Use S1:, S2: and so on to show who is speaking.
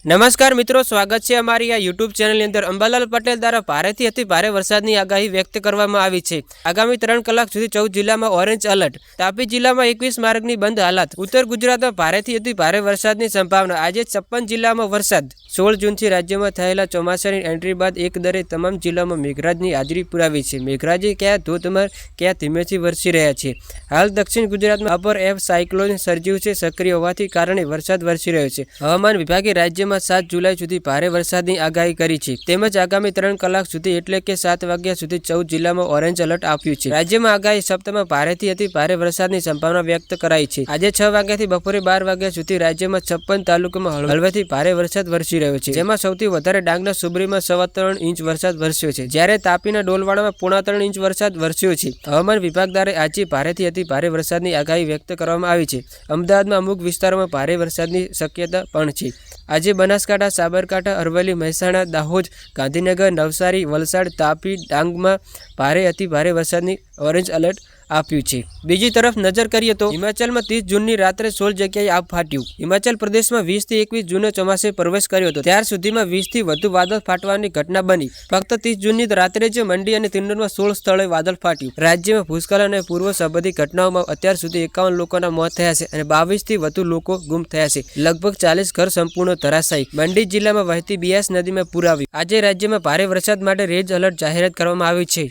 S1: નમસ્કાર મિત્રો, સ્વાગત છે અમારી આ યુટ્યુબ ચેનલની અંદર। અંબાલાલ પટેલ દ્વારા ભારેથી અતિ ભારે વરસાદની આગાહી વ્યક્ત કરવામાં આવી છે। આગામી 3 કલાક સુધી 14 જિલ્લામાં ઓરેન્જ એલર્ટ। તાપી જિલ્લામાં 21 માર્ગની બંધ હાલત। ઉત્તર ગુજરાતમાં ભારેથી અતિ ભારે વરસાદની સંભાવના। આજે 56 જિલ્લામાં વરસાદ। 16 જૂનથી રાજ્યમાં થયેલા ચોમાસાની એન્ટ્રી બાદ એકદરે તમામ જિલ્લામાં મેઘરાજની હાજરી પુરાવી છે। મેઘરાજે ક્યાં ધોધમાર ક્યાં ધીમેથી વરસી રહ્યા છે। હાલ દક્ષિણ ગુજરાતમાં અપર એફ સાયક્લોન સર્જ્યું છે। સક્રિય હોવાથી કારણે વરસાદ વરસી રહ્યો છે। હવામાન વિભાગે રાજ્યમાં 7 જુલાઈ સુધી ભારે વરસાદની આગાહી કરી છે। તેમજ આગામી 3 કલાક સુધી એટલે કે 7 વાગ્યા સુધી 14 જિલ્લામાં ઓરેન્જ એલર્ટ આપ્યું છે। રાજ્યમાં આગામી સપ્તાહમાં ભારેથી અતિ ભારે વરસાદની સંભાવના વ્યક્ત કરાઈ છે। આજે 6 વાગ્યાથી બપોરે 12 વાગ્યા સુધી રાજ્યમાં 56 તાલુકામાં હળવેથી ભારે વરસાદ વરસી રહ્યો છે। જેમાં સૌથી વધારે ડાંગના સુબરીમાં 3.25 ઇંચ વરસાદ વરસ્યો છે, જ્યારે તાપીના ડોલવાડામાં 3.25 ઇંચ વરસાદ વરસ્યો છે। હવામાન વિભાગ દ્વારા આજે ભારેથી અતિ ભારે વરસાદની આગાહી વ્યક્ત કરવામાં આવી છે। અમદાવાદમાં અમુક વિસ્તારોમાં ભારે વરસાદની શક્યતા પણ છે। આજે બનાસકાંઠા, સાબરકાંઠા, અરવલ્લી, મહેસાણા, દાહોદ, ગાંધીનગર, નવસારી, વલસાડ, તાપી, ડાંગમાં ભારે અતિ ભારે વરસાદની ઓરેન્જ એલર્ટ આપ્યું છે। બીજી તરફ નજર કરીએ તો હિમાચલમાં 30 જૂનની રાત્રે 16 જગ્યાએ આભ ફાટ્યું। હિમાચલ પ્રદેશમાં 20 થી 21 જૂને ચોમાસે પ્રવેશ કર્યો હતો। ત્યાર સુધીમાં 20 થી વધુ વાદળ ફાટવાની ઘટના બની। ફક્ત 30 જૂનની રાત્રે જ મંડી અને તિંડોરમાં 16 સ્થળોએ વાદળ ફાટ્યું। રાજ્યમાં ભૂસ્ખલન અને પૂર્વ સંબંધી ઘટનાઓમાં અત્યાર સુધી 51 લોકોના મોત થયા છે અને 22 થી વધુ લોકો ગુમ થયા છે। લગભગ 40 ઘર સંપૂર્ણ ધરાશાયી। મંડી જિલ્લામાં વહેતી બિયાસ નદીમાં પૂર આવ્યું। આજે રાજ્યમાં ભારે વરસાદ માટે રેડ એલર્ટ જાહેરાત કરવામાં આવી છે।